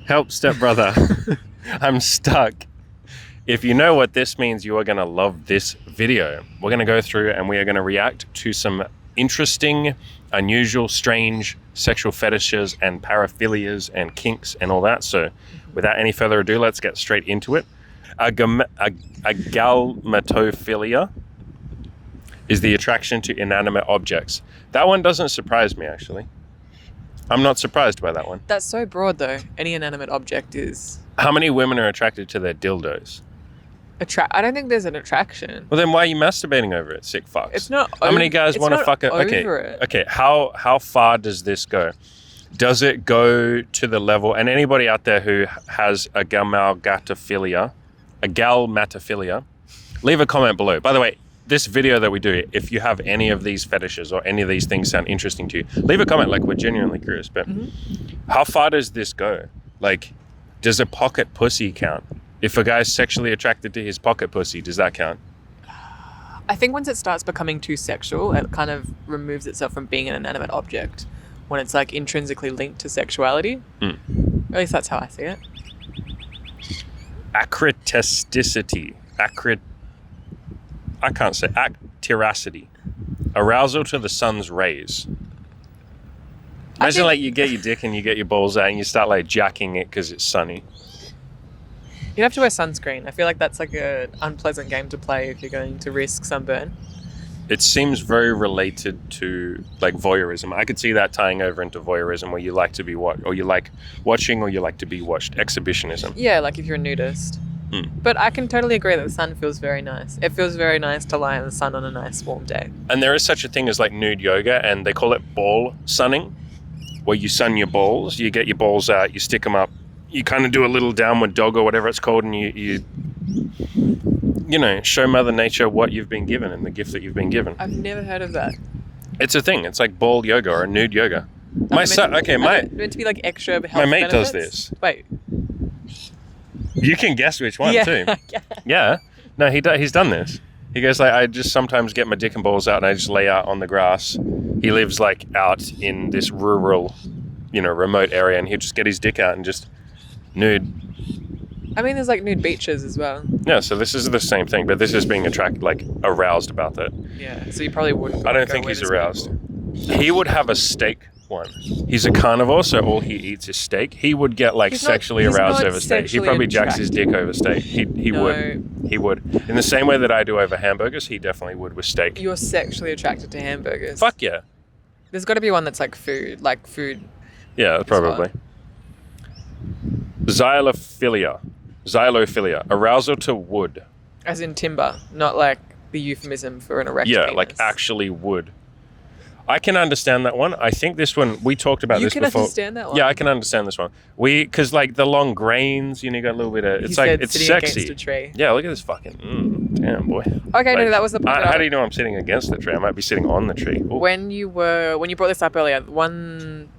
Help, stepbrother. I'm stuck. If you know what this means, you are going to love this video. We're going to go through and we are going to react to some interesting, unusual, strange sexual fetishes and paraphilias and kinks and all that. So without any further ado, let's get straight into it. Agalmatophilia is the attraction to inanimate objects. That one doesn't surprise me, actually. I'm not surprised by that one. That's so broad, though. Any inanimate object is... How many women are attracted to their dildos? I don't think there's an attraction. Well, then why are you masturbating over it, sick fucks? It's not. How many guys want to fuck it? Okay. How far does this go? Does it go to the level? And anybody out there who has agalmatophilia, leave a comment below. By the way, this video that we do, if you have any of these fetishes or any of these things sound interesting to you, leave a comment. Like, we're genuinely curious. But how far does this go? Like, does a pocket pussy count? If a guy's sexually attracted to his pocket pussy, does that count? I think once it starts becoming too sexual, it kind of removes itself from being an inanimate object when it's like intrinsically linked to sexuality. At least that's how I see it. Acrotasticity. Actiracity. Arousal to the sun's rays. Imagine like you get your dick and you get your balls out and you start like jacking it because it's sunny. You'd have to wear sunscreen. I feel like that's like an unpleasant game to play if you're going to risk sunburn. It seems very related to like voyeurism. I could see that tying over into voyeurism, where you like to be watched, or you like watching, or you like to be watched. Exhibitionism. Yeah, like if you're a nudist. But I can totally agree that the sun feels very nice. It feels very nice to lie in the sun on a nice warm day. And there is such a thing as like nude yoga, and they call it ball sunning, where you sun your balls. You get your balls out, you stick them up. You kind of do a little downward dog or whatever it's called, and you know, show Mother Nature what you've been given and the gift that you've been given. I've never heard of that. It's a thing. It's like ball yoga or nude yoga. Meant to be like extra health my mate benefits? does this. Wait. You can guess which one too. Yeah. No, he's done this. He goes like, I just sometimes get my dick and balls out and I just lay out on the grass. He lives like out in this rural, remote area, and he'll just get his dick out and just nude. I mean, there's like nude beaches as well. Yeah, so this is the same thing, but this is being aroused about that. Yeah, so you probably wouldn't. I don't think he's aroused. He would have a steak one. He's a carnivore, so all he eats is steak. He would get sexually aroused over steak. He probably jacks his dick over steak. He would. He would. In the same way that I do over hamburgers, he definitely would with steak. You're sexually attracted to hamburgers? Fuck yeah. There's got to be one that's like food. Yeah, probably. Xylophilia, arousal to wood. As in timber, not like the euphemism for an erect penis. Like actually wood. I can understand that one. I think this one, we talked about this before. You can understand that one? Yeah, I can understand this one. Because like the long grains, you got a little bit of, it's sexy. Against a tree. Yeah, look at this fucking, damn boy. Okay, no, that was the point. How do you know I'm sitting against the tree? I might be sitting on the tree. Ooh. When you brought this up earlier, one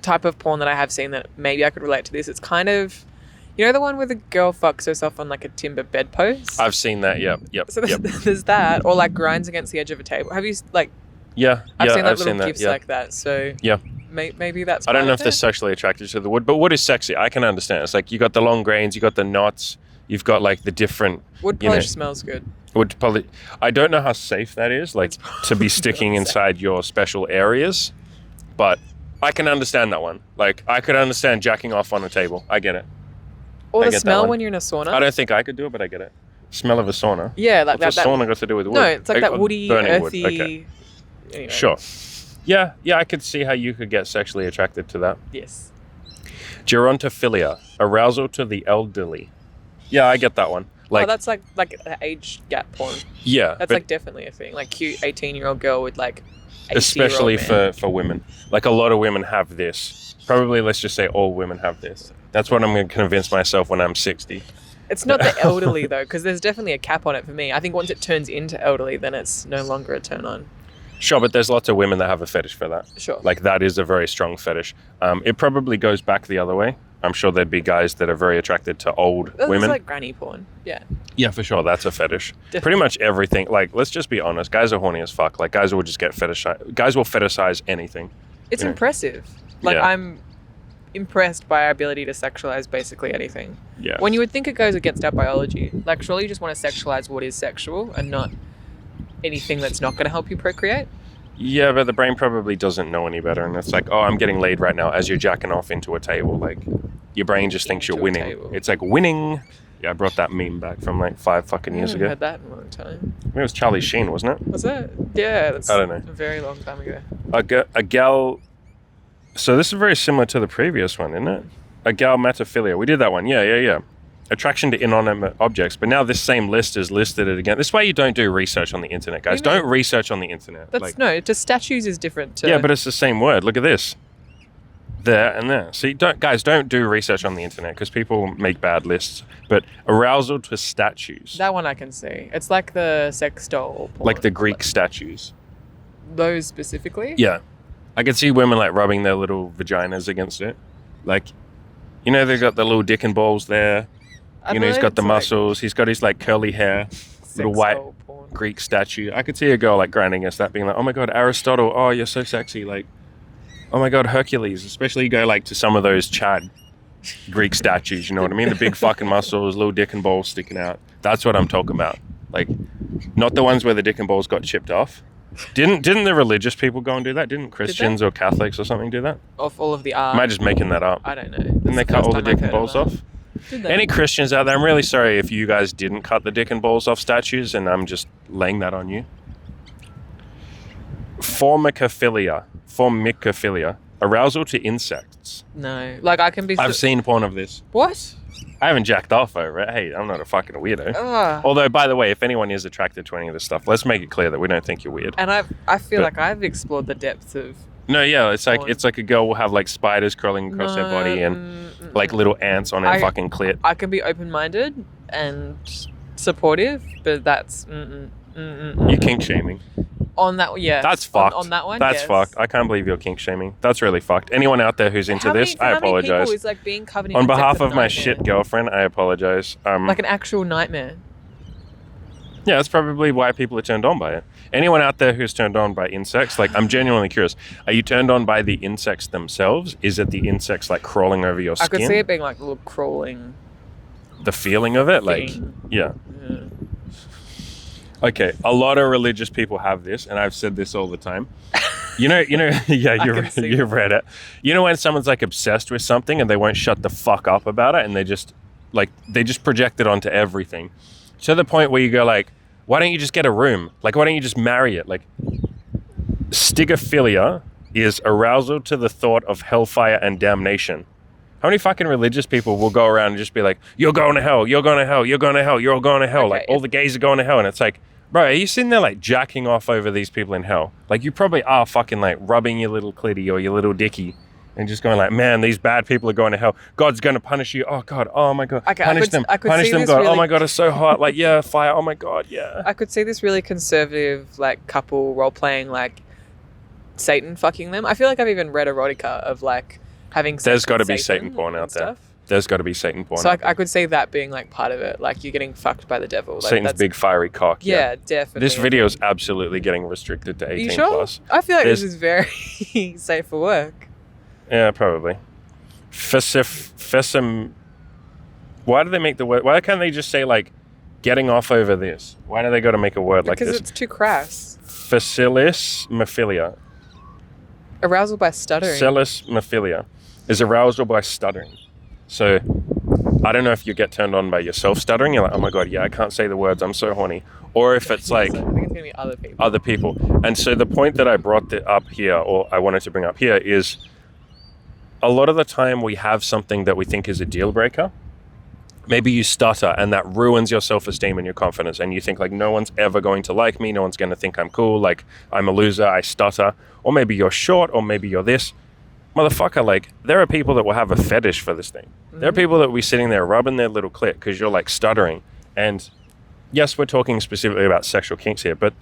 type of porn that I have seen that maybe I could relate to this, it's kind of, the one where the girl fucks herself on like a timber bedpost? I've seen that, yep. So there's that, or like grinds against the edge of a table. Have you I've seen gifs like that, so yeah. Maybe that's I don't know if they're sexually attracted to the wood, but wood is sexy. I can understand. It's like you got the long grains, you got the knots, you've got like the different... Wood polish smells good. I don't know how safe that is, like to be sticking inside your special areas, but I can understand that one. Like I could understand jacking off on a table. I get it. Or the smell when you're in a sauna. I don't think I could do it, but I get it. Smell of a sauna. Yeah, like What's that. What's a sauna got to do with wood? No, it's like that woody, burning earthy... wood. Okay. Anyway. Sure. Yeah, I could see how you could get sexually attracted to that. Yes. Gerontophilia, arousal to the elderly. Yeah, I get that one. That's like an age gap porn. Yeah. That's like definitely a thing. Like cute 18-year-old girl with like 80-year-old especially man. for women. Like a lot of women have this. Probably, let's just say all women have this. That's what I'm going to convince myself when I'm 60. It's not the elderly though, because there's definitely a cap on it for me. I think once it turns into elderly, then it's no longer a turn on. Sure, but there's lots of women that have a fetish for that. Sure. Like that is a very strong fetish. It probably goes back the other way. I'm sure there'd be guys that are very attracted to old women. It's like granny porn. Yeah. Yeah, for sure. That's a fetish. Definitely. Pretty much everything. Like, let's just be honest. Guys are horny as fuck. Like, guys will just get fetishized. Guys will fetishize anything. It's impressive. Like, yeah. I'm impressed by our ability to sexualize basically anything. Yeah. When you would think it goes against our biology. Like, surely you just want to sexualize what is sexual and not anything that's not going to help you procreate. Yeah, but the brain probably doesn't know any better, and it's like, oh, I'm getting laid right now as you're jacking off into a table. Like, your brain just thinks you're winning. It's like winning. Yeah, I brought that meme back from like 5 fucking years ago. I haven't heard that in a long time. I think it was Charlie Sheen, wasn't it? Was it? Yeah, that's I don't know. A very long time ago. A gal. So this is very similar to the previous one, isn't it? Uromophilia. We did that one. Yeah. Attraction to inanimate objects. But now this same list is listed again. This is why you don't do research on the internet, guys. Don't research on the internet. No, just statues is different to... Yeah, but it's the same word. Look at this. There and there. See, don't do research on the internet because people make bad lists. But arousal to statues. That one I can see. It's like the sex doll porn. Like the Greek statues. Those specifically? Yeah. I can see women like rubbing their little vaginas against it. Like, you know, they've got the little dick and balls there. You know, he's got the muscles. He's got his like curly hair. Little white Greek statue. I could see a girl like grinding against that being like, oh my God, Aristotle. Oh, you're so sexy. Like, oh my God, Hercules. Especially you go like to some of those Chad Greek statues. You know what I mean? The big fucking muscles, little dick and balls sticking out. That's what I'm talking about. Like, not the ones where the dick and balls got chipped off. Didn't the religious people go and do that? Didn't Christians or Catholics or something do that? Off all of the art. Am I just making that up? I don't know. Didn't they cut all the dick and balls off? Any Christians out there, I'm really sorry if you guys didn't cut the dick and balls off statues, and I'm just laying that on you. Formicophilia. Arousal to insects. No. Like, I can be... I've seen porn of this. What? I haven't jacked off over it. Hey, I'm not a fucking weirdo. Although, by the way, if anyone is attracted to any of this stuff, let's make it clear that we don't think you're weird. And I feel like I've explored the depths of... No, yeah, it's like a girl will have like spiders crawling across her body and like little ants on her fucking clit. I can be open-minded and supportive, but that's... You're kink shaming. On that, yeah. That's fucked. On that one, that's fucked. I can't believe you're kink shaming. That's really fucked. Anyone out there who's into this, I apologize. How many people is like being covered in on behalf of my nightmare? Shit girlfriend, I apologize. Like an actual nightmare. Yeah, that's probably why people are turned on by it. Anyone out there who's turned on by insects, like, I'm genuinely curious. Are you turned on by the insects themselves? Is it the insects like crawling over your skin? I could see it being like a little crawling. The feeling of it, like, yeah. Okay, a lot of religious people have this, and I've said this all the time. You know, yeah, you've read it. You know when someone's like obsessed with something and they won't shut the fuck up about it, and they just project it onto everything, to the point where you go like, why don't you just get a room? Like, why don't you just marry it? Like, stigophilia is arousal to the thought of hellfire and damnation. How many fucking religious people will go around and just be like, you're going to hell, you're going to hell, you're going to hell, you're all going to hell. Okay, like, all the gays are going to hell. And it's like, bro, are you sitting there like jacking off over these people in hell? Like, you probably are fucking like rubbing your little clitty or your little dicky and just going like, man, these bad people are going to hell. God's going to punish you. Oh God, oh my God, okay, punish them, God. Really... Oh my God, it's so hot. Like, yeah, fire. Oh my God, yeah. I could see this really conservative like couple role playing like Satan fucking them. I feel like I've even read erotica of like having sex. There's got to be Satan porn out there. There's got to be Satan porn. So I could see that being like part of it. Like, you're getting fucked by the devil. Like, Satan's big fiery cock. Yeah, definitely. This video is absolutely getting restricted to 18 you sure? plus. I feel like this is very safe for work. Yeah, probably. Fessim. Why do they make the word? Why can't they just say like getting off over this? Why do they got to make a word like this? Because it's too crass. Facilismophilia. Arousal by stuttering. Facilismophilia is arousal by stuttering. So I don't know if you get turned on by yourself stuttering. You're like, oh my God, yeah, I can't say the words. I'm so horny. Or if it's like I think it's gonna be other people. And so the point that I brought up here, or I wanted to bring up here, is a lot of the time we have something that we think is a deal breaker. Maybe you stutter and that ruins your self-esteem and your confidence. And you think like, no one's ever going to like me. No one's going to think I'm cool. Like, I'm a loser. I stutter. Or maybe you're short, or maybe you're this. Motherfucker, like, there are people that will have a fetish for this thing. Mm-hmm. There are people that will be sitting there rubbing their little clit because you're like stuttering. And yes, we're talking specifically about sexual kinks here, but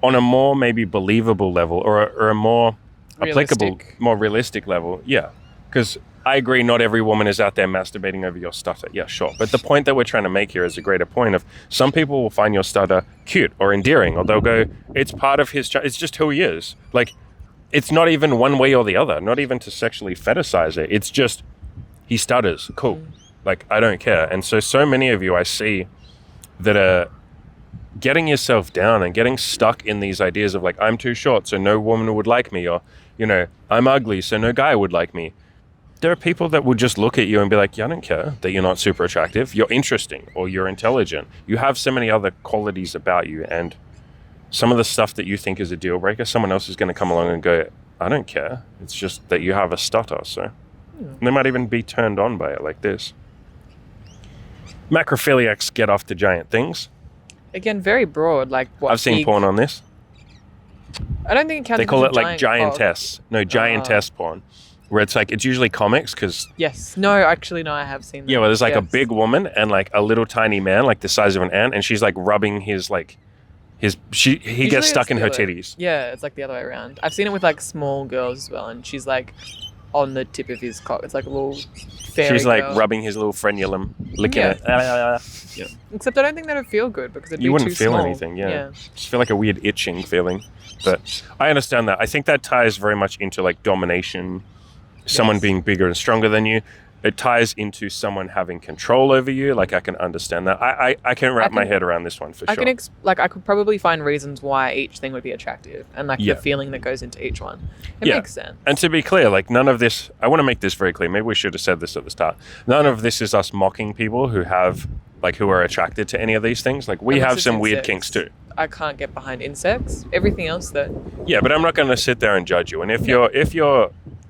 on a more maybe believable level, or a more applicable, more realistic level, yeah. Because I agree, not every woman is out there masturbating over your stutter. Yeah, sure. But the point that we're trying to make here is a greater point of some people will find your stutter cute or endearing, or they'll go, it's part of his, it's just who he is. Like, it's not even one way or the other, not even to sexually fetishize it. It's just, he stutters. Cool. Like, I don't care. And so many of you I see that are getting yourself down and getting stuck in these ideas of like, I'm too short, so no woman would like me, or, you know, I'm ugly, so no guy would like me. There are people that will just look at you and be like, yeah, I don't care that you're not super attractive. You're interesting, or you're intelligent. You have so many other qualities about you, and some of the stuff that you think is a deal breaker, someone else is going to come along and go, I don't care. It's just that you have a stutter, so. And they might even be turned on by it like this. Macrophiliacs get off to giant things. Again, very broad. Like what? I've seen porn on this. I don't think it counts. They call it like giantess. No, giantess porn. Where it's like, it's usually comics because... Yes. No, actually, no, I have seen that. Yeah, well, there's like a big woman and like a little tiny man, like the size of an ant, and she's like rubbing his like... He gets stuck in her titties. Yeah, it's like the other way around. I've seen it with like small girls as well, and she's like on the tip of his cock. It's like a little fairy She's like girl. rubbing his little frenulum, licking it. Yeah. Except I don't think that would feel good because it'd You be wouldn't too feel small. anything, yeah. Just feel like a weird itching feeling. But I understand that. I think that ties very much into like domination, someone being bigger and stronger than you. It ties into someone having control over you. Like, I can understand that. I can wrap my head around this one for sure. I could probably find reasons why each thing would be attractive and like the feeling that goes into each one. It makes sense. And to be clear, like none of this, I want to make this very clear. Maybe we should have said this at the start. None of this is us mocking people who are attracted to any of these things. Like, we have some weird kinks too. I can't get behind insects. Everything else that... Yeah, but I'm not going to sit there and judge you. And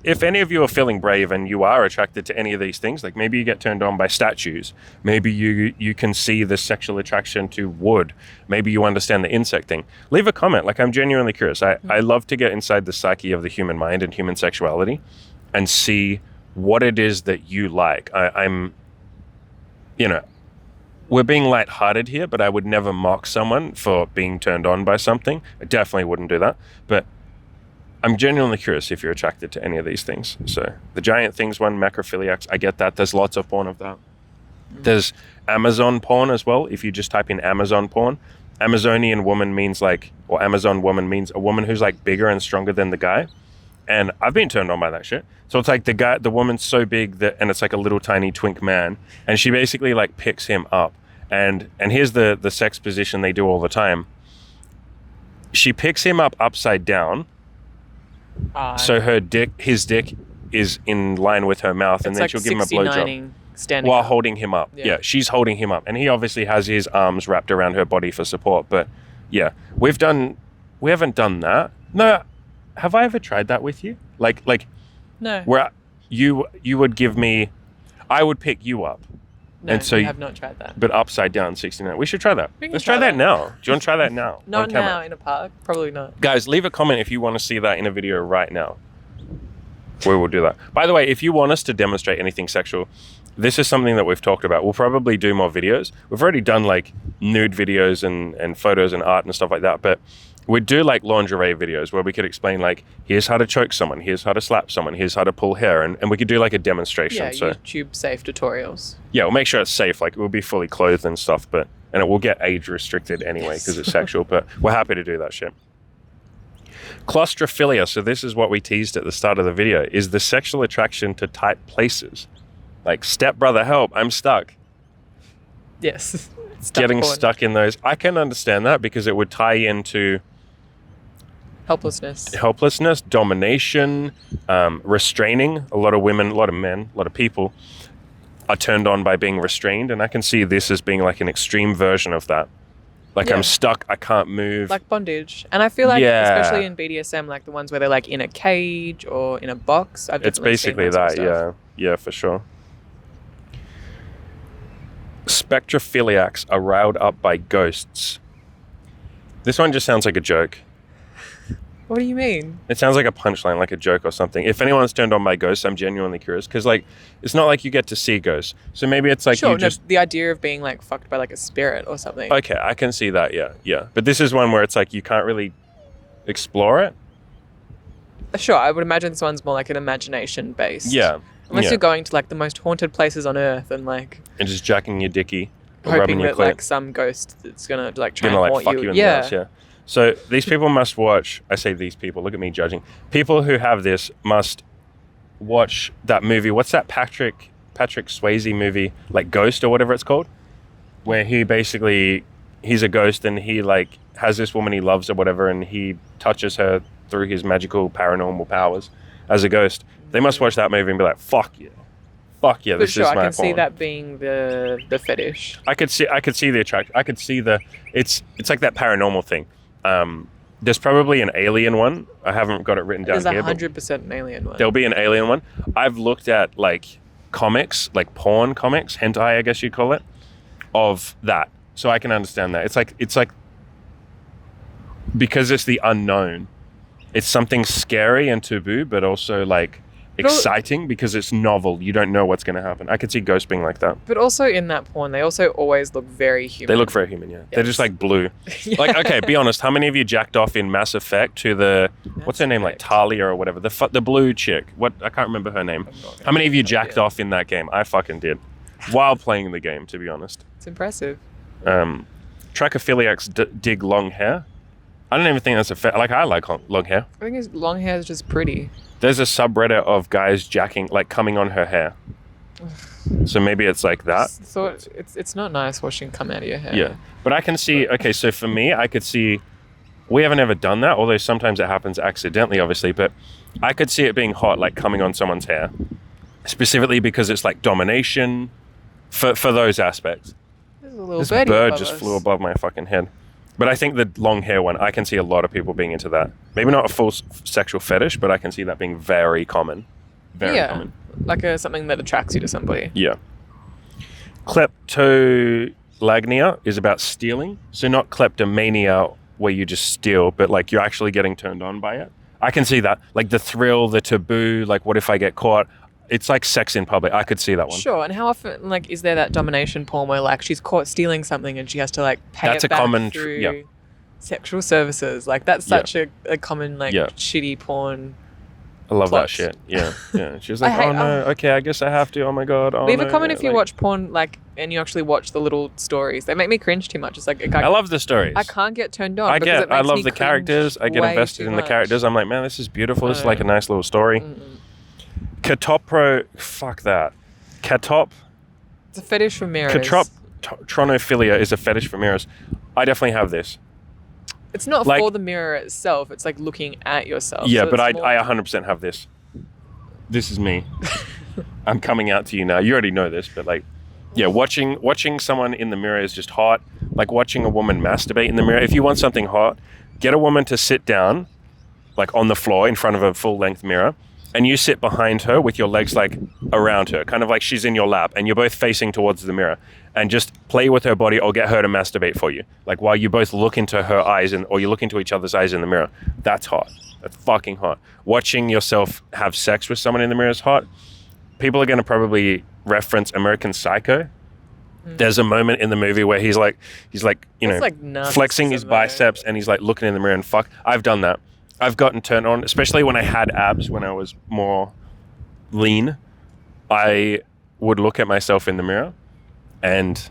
if any of you are feeling brave and you are attracted to any of these things, like maybe you get turned on by statues, maybe you can see the sexual attraction to wood, maybe you understand the insect thing, leave a comment. Like, I'm genuinely curious. I love to get inside the psyche of the human mind and human sexuality and see what it is that you like. I'm, you know, we're being lighthearted here, but I would never mock someone for being turned on by something. I definitely wouldn't do that. But I'm genuinely curious if you're attracted to any of these things. So the giant things one, macrophiliacs, I get that. There's lots of porn of that. There's Amazon porn as well. If you just type in Amazon porn, Amazonian woman means like, or Amazon woman means a woman who's like bigger and stronger than the guy. And I've been turned on by that shit. So it's like the woman's so big that, and it's like a little tiny twink man, and she basically like picks him up. And here's the sex position they do all the time. She picks him up upside down. So his dick is in line with her mouth, and then like she'll give him a blowjob while holding him up. Yeah, she's holding him up, and he obviously has his arms wrapped around her body for support. But yeah, we haven't done that. No, have I ever tried that with you? Like no, where you would give me, I would pick you up. No, and so you have not tried that. But upside down, 69. We should try that. Let's try that now. Do you want to try that now? Not now in a park. Probably not. Guys, leave a comment if you want to see that in a video right now. We will do that. By the way, if you want us to demonstrate anything sexual, this is something that we've talked about. We'll probably do more videos. We've already done like nude videos and photos and art and stuff like that. But we'd do like lingerie videos where we could explain like, here's how to choke someone, here's how to slap someone, here's how to pull hair, and we could do like a demonstration. Yeah, so YouTube safe tutorials. Yeah, we'll make sure it's safe. Like, we'll be fully clothed and stuff, and it will get age restricted anyway because it's sexual. But we're happy to do that shit. Claustrophilia. So this is what we teased at the start of the video: is the sexual attraction to tight places. Like, stepbrother, help! I'm stuck. Yes. Stuck in those. I can understand that because it would tie into helplessness, domination, restraining. A lot of women, a lot of men, a lot of people are turned on by being restrained, and I can see this as being like an extreme version of that. Like, I'm stuck, I can't move. Like bondage. And I feel like, especially in BDSM, like the ones where they're like in a cage or in a box. It's basically that, yeah, for sure. Spectrophiliacs are riled up by ghosts. This one just sounds like a joke. What do you mean? It sounds like a punchline, like a joke or something. If anyone's turned on by ghosts, I'm genuinely curious. Because, like, it's not like you get to see ghosts. So maybe it's like the idea of being, like, fucked by, like, a spirit or something. Okay, I can see that, yeah. But this is one where it's like you can't really explore it. Sure, I would imagine this one's more like an imagination-based. Yeah. Unless you're going to, like, the most haunted places on Earth and, like... And just jacking your dickie. Hoping that, like, some ghost that's going to, like, try and haunt fuck you in the ass, yeah. So these people must watch, I say these people, look at me judging. People who have this must watch that movie. What's that Patrick Swayze movie, like Ghost or whatever it's called? Where he's a ghost and he like has this woman he loves or whatever and he touches her through his magical paranormal powers as a ghost. They must watch that movie and be like, fuck yeah, this is my porn. I can see that being the fetish. I could see the attraction. I could see it's like that paranormal thing. There's probably an alien one. I haven't got it written down here. There's 100% an alien one. There'll be an alien one. I've looked at like comics, like porn comics, hentai, I guess you'd call it, of that. So I can understand that. It's like because it's the unknown. It's something scary and taboo, but also like exciting because it's novel. You don't know what's going to happen. I could see Ghost being like that. But also in that porn, they also always look very human. They look very human, yeah. Yes. They're just like blue. Yeah. Like, okay, be honest. How many of you jacked off in Mass Effect to the, what's her name, like Talia or whatever? The blue chick. I can't remember her name. How many of you jacked off in that game? I fucking did. While playing the game, to be honest. It's impressive. Trichophiliacs dig long hair. I don't even think that's I like long hair. I think long hair is just pretty. There's a subreddit of guys jacking, like coming on her hair. So maybe it's like that. So it's not nice watching come out of your hair. Yeah. But I can see, okay, so for me, I could see, we haven't ever done that, although sometimes it happens accidentally, obviously, but I could see it being hot, like coming on someone's hair. Specifically because it's like domination for those aspects. There's a little this birdie bird above just us. flew above my fucking head. But I think the long hair one, I can see a lot of people being into that. Maybe not a full sexual fetish, but I can see that being very common. Very common. Like something that attracts you to somebody. Yeah. Kleptolagnia is about stealing. So not kleptomania where you just steal, but like you're actually getting turned on by it. I can see that. Like the thrill, the taboo, like what if I get caught? It's like sex in public. I could see that one. Sure. And how often, like, is there that domination porn where, like, she's caught stealing something and she has to, like, pay it back through sexual services? Like, that's such a common, like, shitty porn. I love plot. that shit. Yeah. She was like, oh, no, okay, I guess I have to. Oh, my God. Oh, leave a comment if you watch porn, like, and you actually watch the little stories. They make me cringe too much. It's like, I love the stories. I can't get turned on. I love the characters. I get invested in the characters. I'm like, man, this is beautiful. This is like a nice little story. Fuck that. It's a fetish for mirrors. Claustrophilia is a fetish for mirrors. I definitely have this. It's not like, for the mirror itself. It's like looking at yourself. Yeah, so but I 100% have this. This is me. I'm coming out to you now. You already know this, but like, yeah, watching someone in the mirror is just hot. Like watching a woman masturbate in the mirror. If you want something hot, get a woman to sit down, like on the floor in front of a full-length mirror, and you sit behind her with your legs like around her, kind of like she's in your lap, and you're both facing towards the mirror, and just play with her body or get her to masturbate for you. Like while you both look into her eyes or you look into each other's eyes in the mirror. That's hot. That's fucking hot. Watching yourself have sex with someone in the mirror is hot. People are going to probably reference American Psycho. There's a moment in the movie where he's like, flexing his biceps and he's like looking in the mirror and fuck. I've done that. I've gotten turned on, especially when I had abs, when I was more lean. I would look at myself in the mirror and,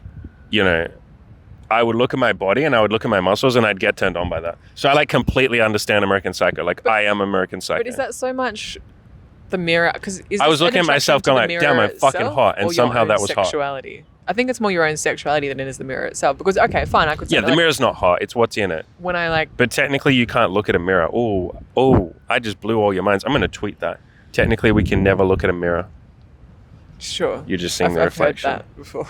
I would look at my body and I would look at my muscles and I'd get turned on by that. So I like completely understand American Psycho. Like I am American Psycho. But is that so much the mirror? Because I was looking at myself going like, damn, I'm fucking hot. And somehow that was sexuality? Hot. I think it's more your own sexuality than it is the mirror itself. Because, okay, fine, I could say the mirror's not hot. It's what's in it. When I like... But technically you can't look at a mirror. Oh, I just blew all your minds. I'm going to tweet that. Technically we can never look at a mirror. Sure. You're just seeing the reflection. I've heard that before.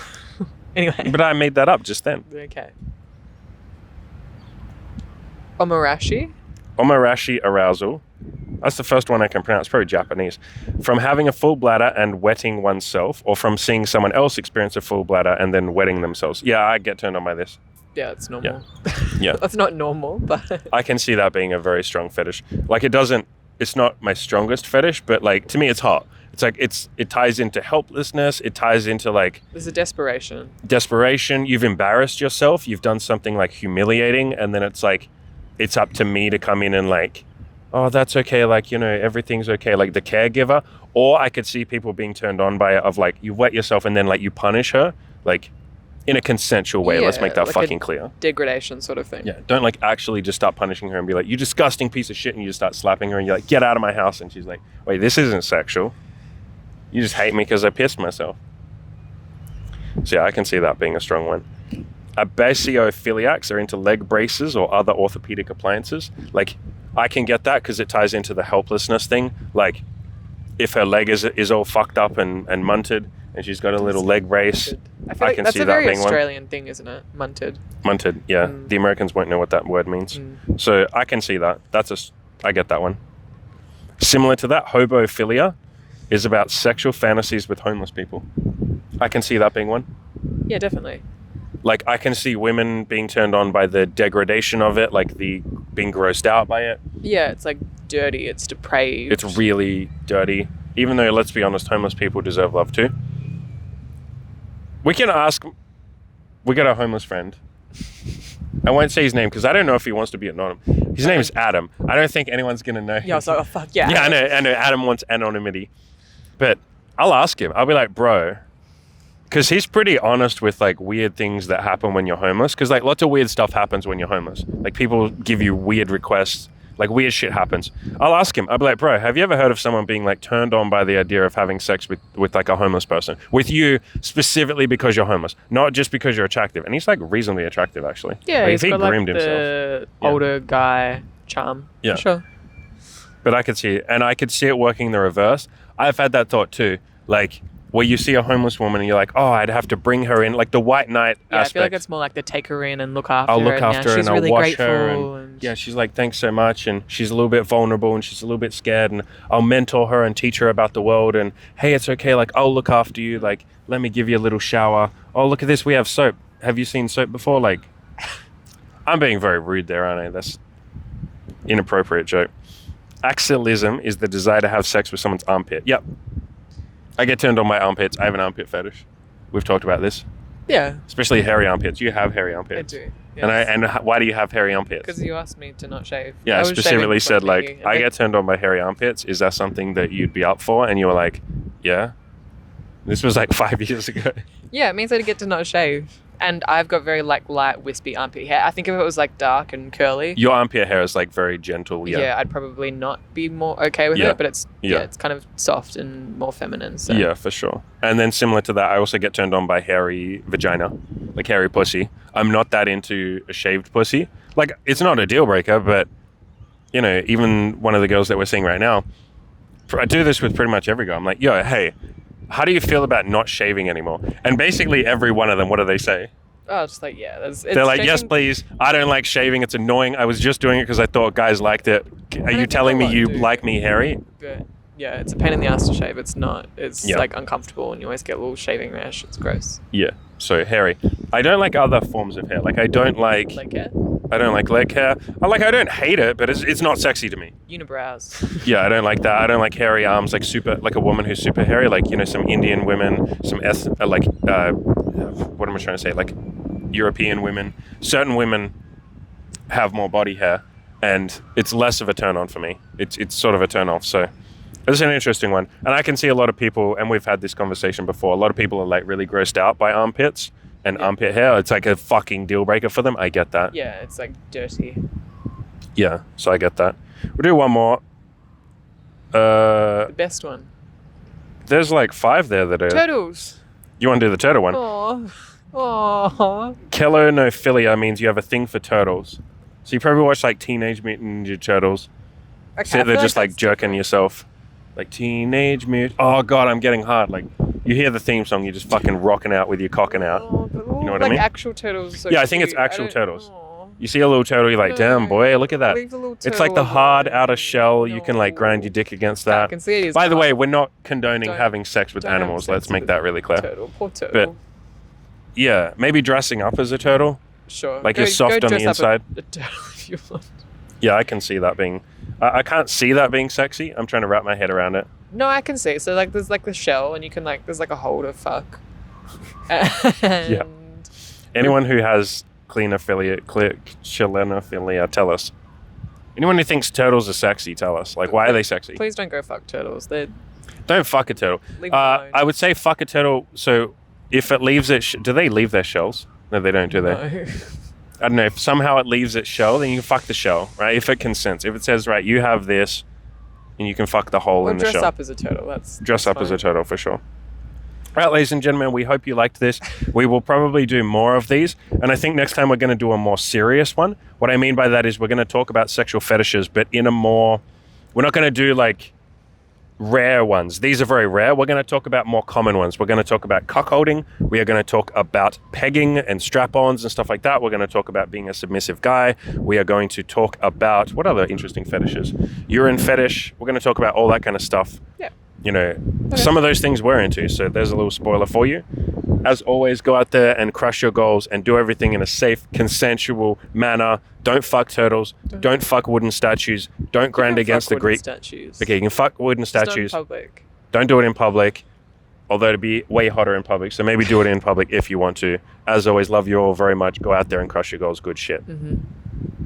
Anyway. But I made that up just then. Okay. Omarashi arousal. That's the first one I can pronounce. Probably Japanese. From having a full bladder and wetting oneself, or from seeing someone else experience a full bladder and then wetting themselves. Yeah, I get turned on by this. Yeah, it's normal. Yeah. That's not normal, but... I can see that being a very strong fetish. Like it's not my strongest fetish, but like to me it's hot. It's like it ties into helplessness. It ties into like... There's a desperation. You've embarrassed yourself. You've done something like humiliating. And then it's like, it's up to me to come in and like, oh, that's okay. Like, everything's okay. Like the caregiver. Or I could see people being turned on by it of like, you wet yourself and then like you punish her. Like in a consensual way. Let's make that like fucking a clear. degradation sort of thing. Yeah, don't like actually just start punishing her and be like, you disgusting piece of shit, and you just start slapping her and you're like, get out of my house, and she's like, wait, this isn't sexual. You just hate me because I pissed myself. So yeah, I can see that being a strong one. Basiophiliacs are into leg braces or other orthopedic appliances. Like, I can get that because it ties into the helplessness thing. Like, if her leg is all fucked up and munted, and she's got a little leg brace, I feel like can that's see a that very being Australian thing, isn't it? Munted. Munted, yeah. The Americans won't know what that word means. So I can see that. I get that one. Similar to that, hobophilia is about sexual fantasies with homeless people. I can see that being one. Yeah, definitely. Like, I can see women being turned on by the degradation of it, like the being grossed out by it. Yeah, it's like dirty, it's depraved. It's really dirty. Even though, let's be honest, homeless people deserve love too. We got a homeless friend. I won't say his name because I don't know if he wants to be anonymous. His name is Adam. I don't think anyone's going to know him. Yeah, I was like, oh, fuck, yeah. Yeah, I know. Adam wants anonymity. But I'll ask him. I'll be like, bro, because he's pretty honest with like weird things that happen when you're homeless. Because like lots of weird stuff happens when you're homeless. Like people give you weird requests. Like weird shit happens. I'll ask him. I'll be like, bro, have you ever heard of someone being like turned on by the idea of having sex with like a homeless person? With you specifically because you're homeless, not just because you're attractive. And he's like reasonably attractive actually. Yeah, like, he's he got groomed like the himself. older guy charm. Yeah. For sure. But I could see it. And I could see it working the reverse. I've had that thought too. Like, where you see a homeless woman and you're like, oh, I'd have to bring her in, like the white knight Yeah, aspect. I feel like it's more like the take her in and look after I'll her. look after her she's and I'll really wash grateful her. And yeah, she's like, thanks so much. And she's a little bit vulnerable and she's a little bit scared. And I'll mentor her and teach her about the world. And hey, it's okay. Like, I'll look after you. Like, let me give you a little shower. Oh, look at this. We have soap. Have you seen soap before? Like, I'm being very rude there, aren't I? That's inappropriate joke. Axialism is the desire to have sex with someone's armpit. Yep. I get turned on by armpits. I have an armpit fetish. We've talked about this. Yeah. Especially hairy armpits. You have hairy armpits. I do. Yes. And why do you have hairy armpits? Because you asked me to not shave. Yeah, I was specifically shaving said from like, thinking, I get turned on by hairy armpits. Is that something that you'd be up for? And you were like, yeah. This was like 5 years ago. Yeah, it means I get to not shave. And I've got very like light, wispy armpit hair. I think if it was like dark and curly. Your armpit hair is like very gentle. Yeah. Yeah, I'd probably not be more okay with it. But it's it's kind of soft and more feminine. So. Yeah, for sure. And then similar to that, I also get turned on by hairy vagina, like hairy pussy. I'm not that into a shaved pussy. Like, it's not a deal breaker, but you know, even one of the girls that we're seeing right now, I do this with pretty much every girl. I'm like, yo, hey, how do you feel about not shaving anymore? And basically every one of them, what do they say? Oh, just like, yeah. They're like, yes, please. I don't like shaving. It's annoying. I was just doing it because I thought guys liked it. Are you telling me you like me hairy? But yeah, it's a pain in the ass to shave. It's not. It's like uncomfortable and you always get a little shaving rash. It's gross. Yeah. So hairy. I don't like other forms of hair. Like I don't like... Leg hair? I don't like leg hair. I don't hate it, but it's not sexy to me. Unibrows. Yeah, I don't like that. I don't like hairy arms, like a woman who's super hairy, like, you know, some Indian women, some what am I trying to say? Like European women. Certain women have more body hair, and it's less of a turn on for me. It's sort of a turn off. So it's an interesting one, and I can see a lot of people, and we've had this conversation before. A lot of people are like really grossed out by armpits. And armpit hair, it's like a fucking deal breaker for them. I get that. Yeah, it's like dirty. Yeah, so I get that. We'll do one more. The best one. There's like 5 there that are... Turtles. You want to do the turtle one? Aww. Kelonophilia means you have a thing for turtles. So you probably watch like Teenage Mutant Ninja Turtles. Okay, So they're just like jerking yourself. Like Teenage Mutant... Oh God, I'm getting hard. Like... You hear the theme song, you're just fucking rocking out with your cocking out. Oh, but you know what like I mean? Actual turtles. Are so yeah, I think it's cute. actual turtles. You see a little turtle, you're like, damn, boy, look at that. It's like the hard outer shell. You can like grind your dick against that. I can see it is. By the way, we're not condoning having sex with animals. Let's make that really clear. Poor turtle. But yeah, maybe dressing up as a turtle. Sure. Like you're soft on the inside. A turtle if you want. Yeah, I can see that being... I can't see that being sexy. I'm trying to wrap my head around it. No, I can see. So like there's like the shell and you can like... There's like a hole to fuck. Yeah. Anyone who has chilenophilia, tell us. Anyone who thinks turtles are sexy, tell us. Like, why are they sexy? Please don't go fuck turtles. Don't fuck a turtle. Leave them alone. I would say fuck a turtle. So If it leaves it, do they leave their shells? No, they don't, do they? No. I don't know. If somehow it leaves its shell, then you can fuck the shell, right? If it consents. If it says, right, you have this, and you can fuck the hole in the shell. Dress up as a turtle. Dress up as a turtle, for sure. All right, ladies and gentlemen, we hope you liked this. We will probably do more of these. And I think next time we're going to do a more serious one. What I mean by that is we're going to talk about sexual fetishes, but in a more... We're not going to do, like, rare ones. These are very rare. We're going to talk about more common ones. We're going to talk about cuckolding. We are going to talk about pegging and strap-ons and stuff like that. We're going to talk about being a submissive guy. We are going to talk about... What other interesting fetishes? Urine fetish. We're going to talk about all that kind of stuff. Yeah. You know, some of those things we're into, so there's a little spoiler for you. As always, go out there and crush your goals and do everything in a safe, consensual manner. Don't fuck turtles. Don't fuck wooden statues. Don't grind against the Greek. Statues. Okay, you can fuck wooden statues. Just not in public. Don't do it in public, although it'd be way hotter in public, so maybe do it in public if you want to. As always, love you all very much. Go out there and crush your goals. Good shit. Mm-hmm.